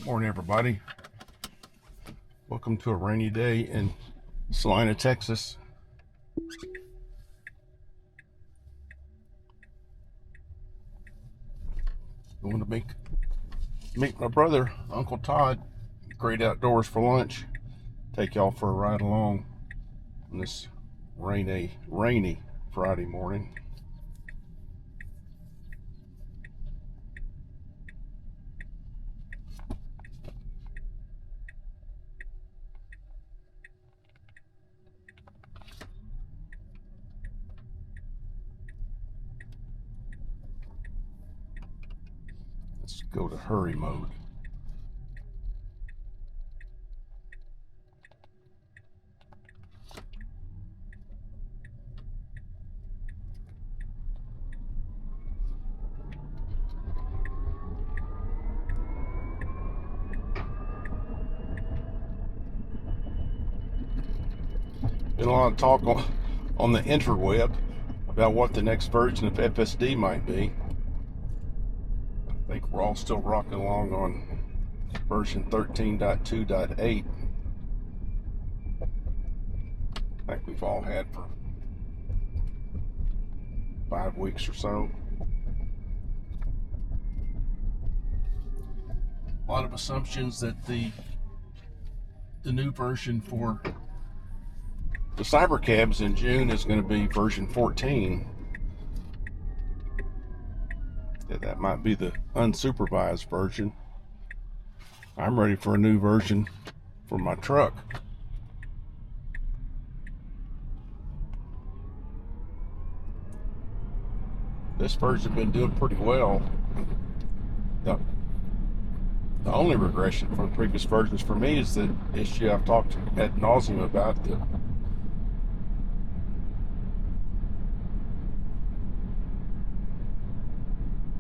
Morning, everybody. Welcome to a rainy day in Celina, Texas. Going to meet my brother, Uncle Todd, Great Outdoors for lunch. Take y'all for a ride along on this rainy Friday morning. Let's go to hurry mode. Been a lot of talk on the interweb about what the next version of FSD might be. I think we're all still rocking along on version 13.2.8. I think we've all had for 5 weeks or so. A lot of assumptions that the new version for the cybercabs in June is going to be version 14. That might be the unsupervised version. I'm ready for a new version for my truck. This version's been doing pretty well. The only regression from previous versions for me is the issue I've talked ad nauseum about, the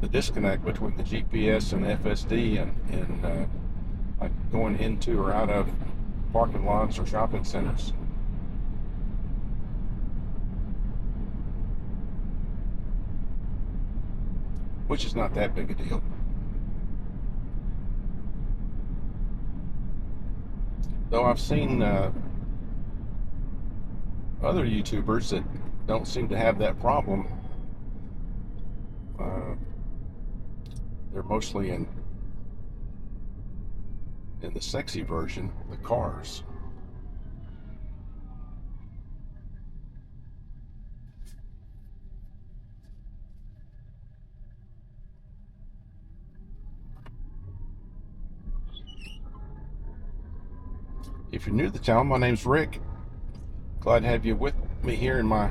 disconnect between the GPS and FSD and like going into or out of parking lots or shopping centers. Which is not that big a deal. Though I've seen other YouTubers that don't seem to have that problem. They're mostly in the sexy version, the cars. If you're new to the channel, my name's Rick. Glad to have you with me here in my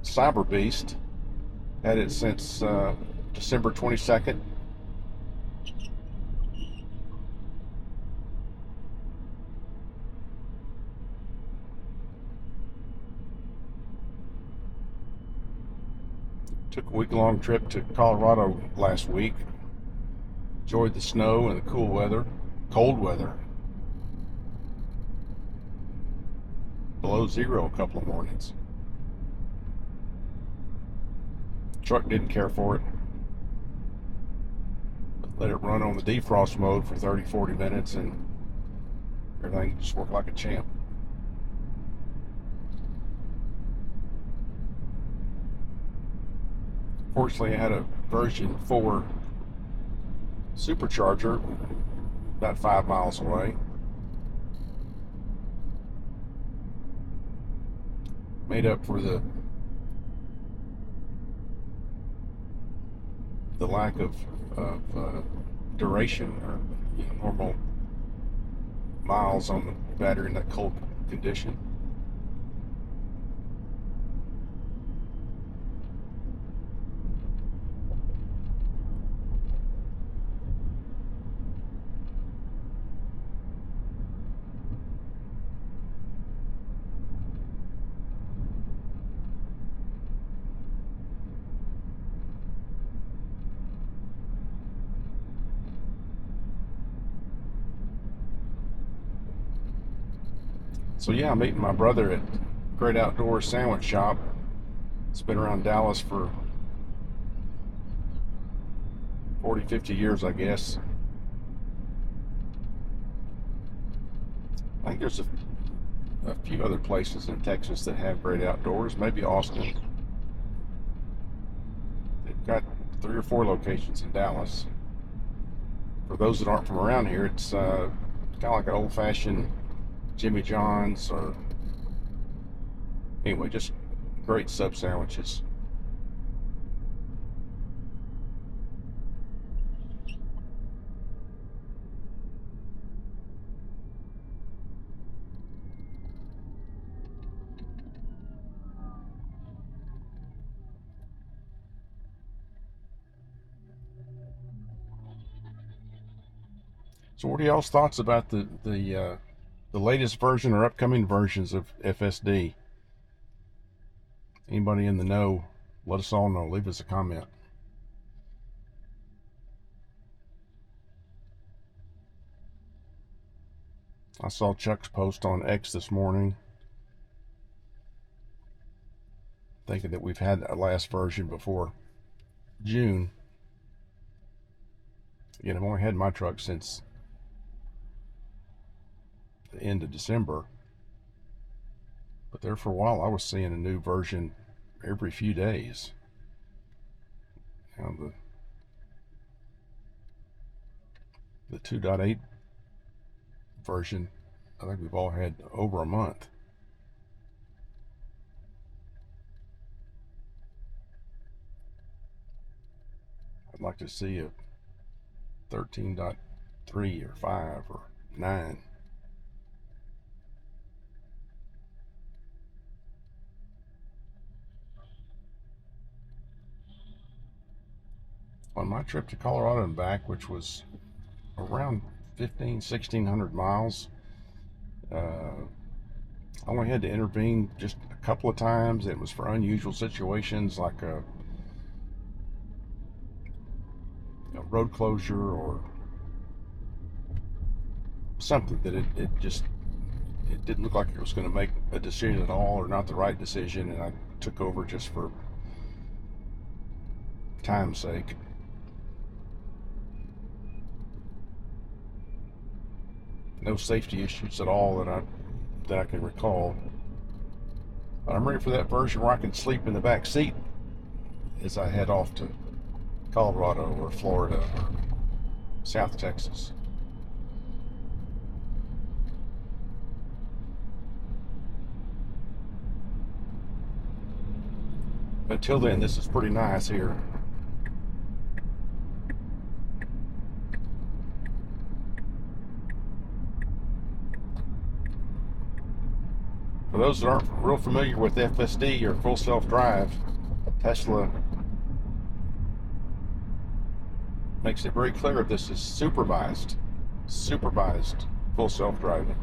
CyberBeast. Had it since December 22nd. Took a week-long trip to Colorado last week. Enjoyed the snow and the cold weather. Below zero a couple of mornings. Truck didn't care for it. Let it run on the defrost mode for 30-40 minutes and everything just worked like a champ. Fortunately, I had a version 4 supercharger about 5 miles away. Made up for the lack of duration or normal miles on the battery in that cold condition. So yeah, I'm meeting my brother at Great Outdoors Sandwich Shop. It's been around Dallas for 40, 50 years, I guess. think there's a few other places in Texas that have great outdoors. Maybe Austin. They've got 3 or 4 locations in Dallas. For those that aren't from around here, it's kind of like an old-fashioned Jimmy John's, or anyway, just great sub sandwiches. So, what are y'all's thoughts about the latest version or upcoming versions of FSD? Anybody in the know? Let us all know. Leave us a comment. I saw Chuck's post on X this morning, thinking that we've had our last version before June. Again, I've only had my truck since the end of December, but there for a while I was seeing a new version every few days. Now the 2.8 version, I think we've all had over a month. I'd like to see a 13.3 or 5 or 9. On my trip to Colorado and back, which was around 1,600 miles, I only had to intervene just a couple of times. It was for unusual situations like a road closure or something that it didn't look like it was going to make a decision at all, or not the right decision, and I took over just for time's sake. No safety issues at all that I can recall. But I'm ready for that version where I can sleep in the back seat as I head off to Colorado or Florida or South Texas. But until then, this is pretty nice here. For those that aren't real familiar with FSD or full self-drive, Tesla makes it very clear this is supervised full self-driving.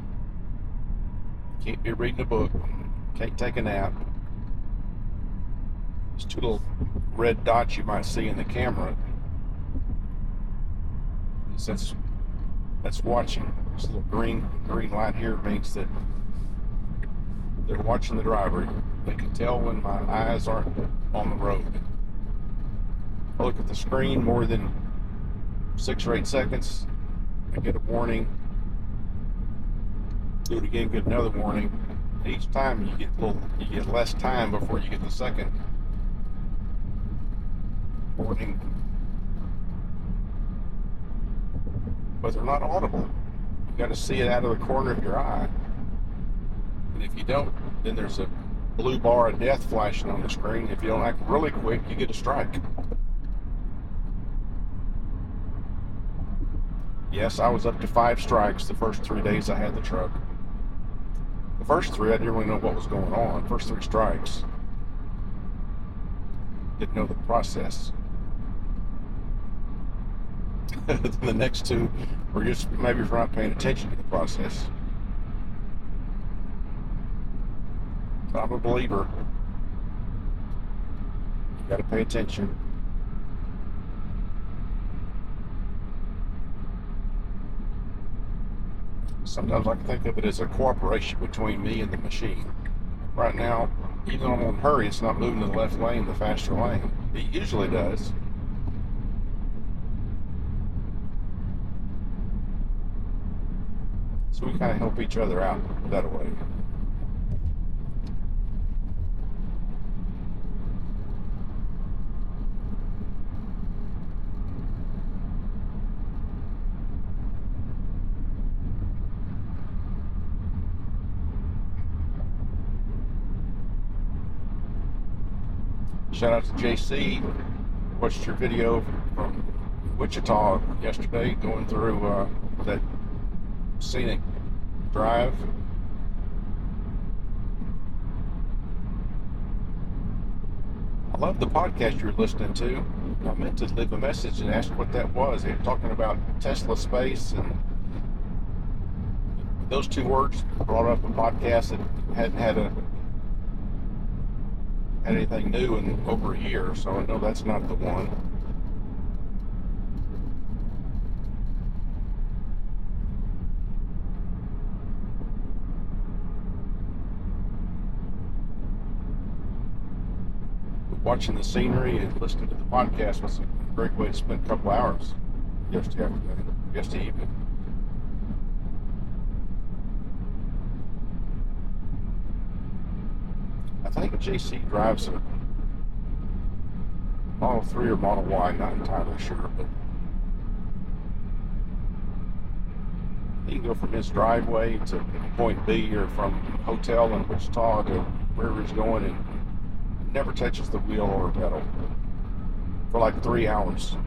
Can't be reading a book, can't take a nap. There's 2 little red dots you might see in the camera. That's watching. This little green light here means that they're watching the driver. They can tell when my eyes aren't on the road. I look at the screen more than 6 or 8 seconds, I get a warning. Do it again, get another warning. Each time you get less time before you get the second warning. But they're not audible. You got to see it out of the corner of your eye. And if you don't, then there's a blue bar of death flashing on the screen. If you don't act really quick, you get a strike. Yes, I was up to 5 strikes the first 3 days I had the truck. The first 3, I didn't really know what was going on. First 3 strikes. Didn't know the process. The next 2 were just maybe for not paying attention to the process. But I'm a believer. You got to pay attention. Sometimes I can think of it as a cooperation between me and the machine. Right now, even though I'm in a hurry, it's not moving to the left lane, the faster lane. It usually does. So we kind of help each other out that way. Shout out to JC. Watched your video from Wichita yesterday, going through that scenic drive. I love the podcast you're listening to. I meant to leave a message and ask what that was. They were talking about Tesla space, and those two words brought up a podcast that hadn't had anything new in over a year, so I know that's not the one. Watching the scenery and listening to the podcast was a great way to spend a couple hours yesterday evening. I think JC drives a Model 3 or Model Y, not entirely sure, but he can go from his driveway to point B or from hotel in Wichita to wherever he's going and never touches the wheel or pedal for like 3 hours.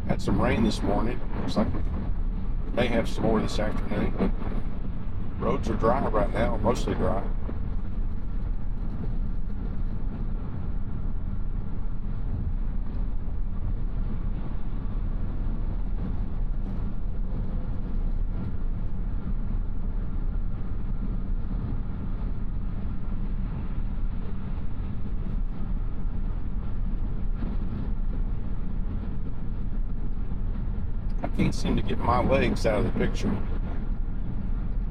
Had some rain this morning. Looks like we may have some more this afternoon, but roads are dry right now, mostly dry. I can't seem to get my legs out of the picture.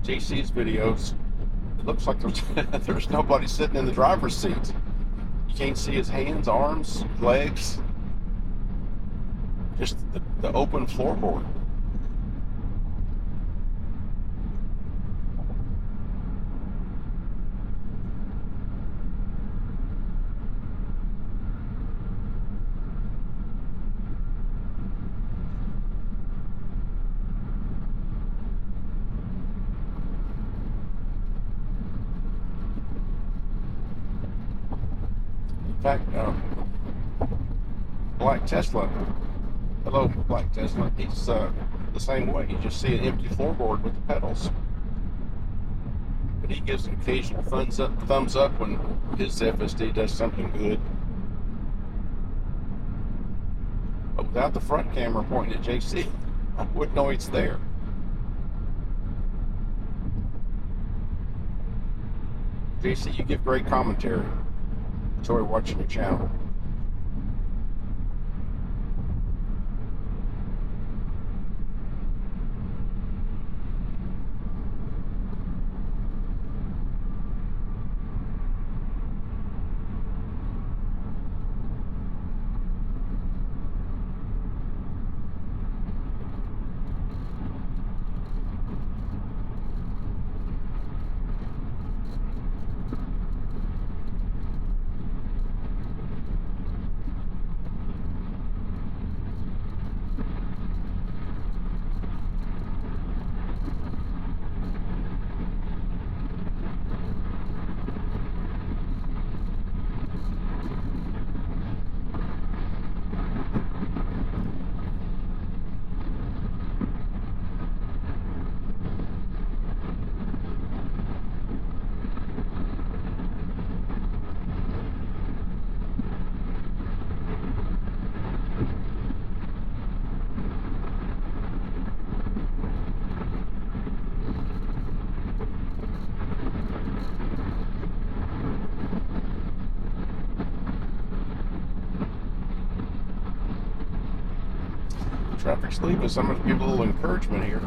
JC's videos, it looks like there's nobody sitting in the driver's seat. You can't see his hands, arms, legs, just the open floorboard. In fact, Black Tesla, hello Black Tesla, he's the same way. You just see an empty floorboard with the pedals. But he gives an occasional thumbs up when his FSD does something good. But without the front camera pointing at JC, I wouldn't know it's there. JC, you give great commentary. Enjoy watching your channel. Traffic's leaving, so I'm going to give a little encouragement here.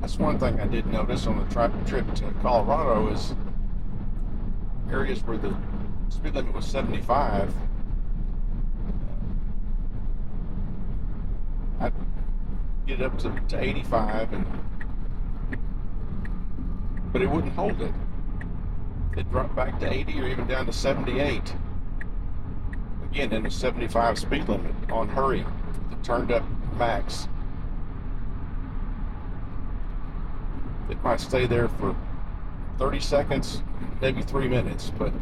That's one thing I did notice on the trip to Colorado is areas where the speed limit was 75. I'd get up to 85, but it wouldn't hold it. It dropped back to 80 or even down to 78. Again, in the 75 speed limit on hurry, the turned up max. It might stay there for 30 seconds, maybe 3 minutes, but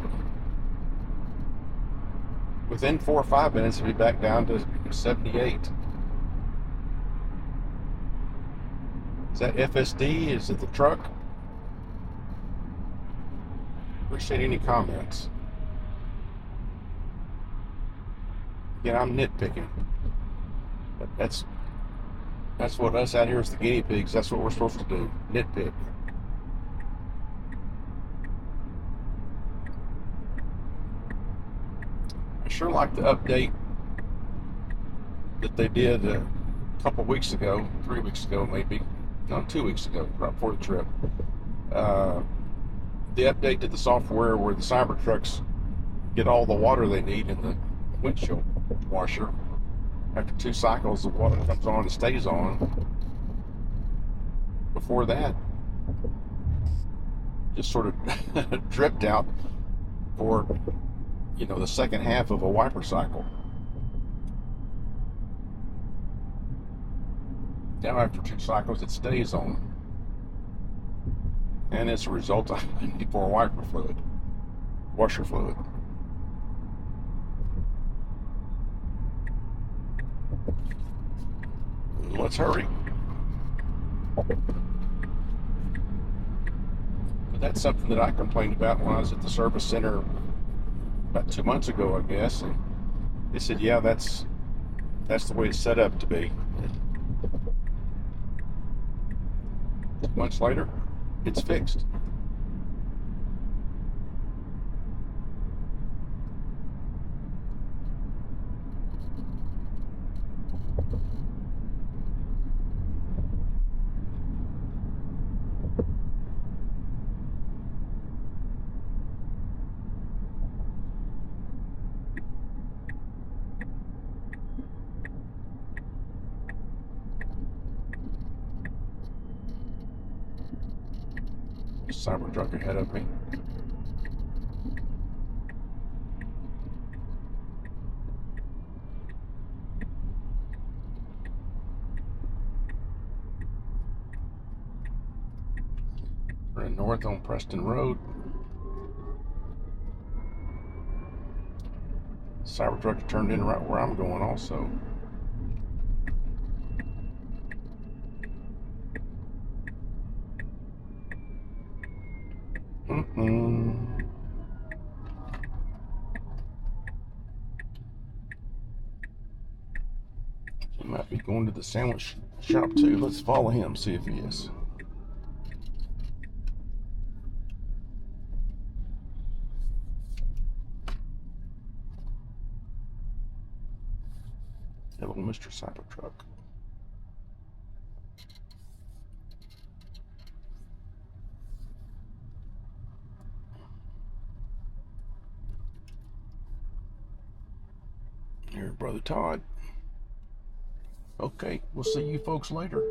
within 4 or 5 minutes, it'll be back down to 78. Is that FSD? Is it the truck? Appreciate any comments. Again, I'm nitpicking, but that's what us out here as the guinea pigs, that's what we're supposed to do, nitpick. I sure like the update that they did a couple weeks ago, 3 weeks ago maybe, no, 2 weeks ago, right before the trip. The update to the software where the CyberTrucks get all the water they need in the windshield washer. After 2 cycles, the water comes on and stays on. Before that, just sort of dripped out for, the second half of a wiper cycle. Now after 2 cycles, it stays on. And as a result, I need more wiper fluid, washer fluid. Let's hurry. But that's something that I complained about when I was at the service center about 2 months ago, I guess. And they said, yeah, that's the way it's set up to be. 2 months later, it's fixed. CyberTruck ahead of me. We're north on Preston Road. CyberTruck turned in right where I'm going also. He might be going to the sandwich shop too. Let's follow him, see if he is. Hello, Mr. CyberTruck. Here, Brother Todd. Okay, we'll see you folks later.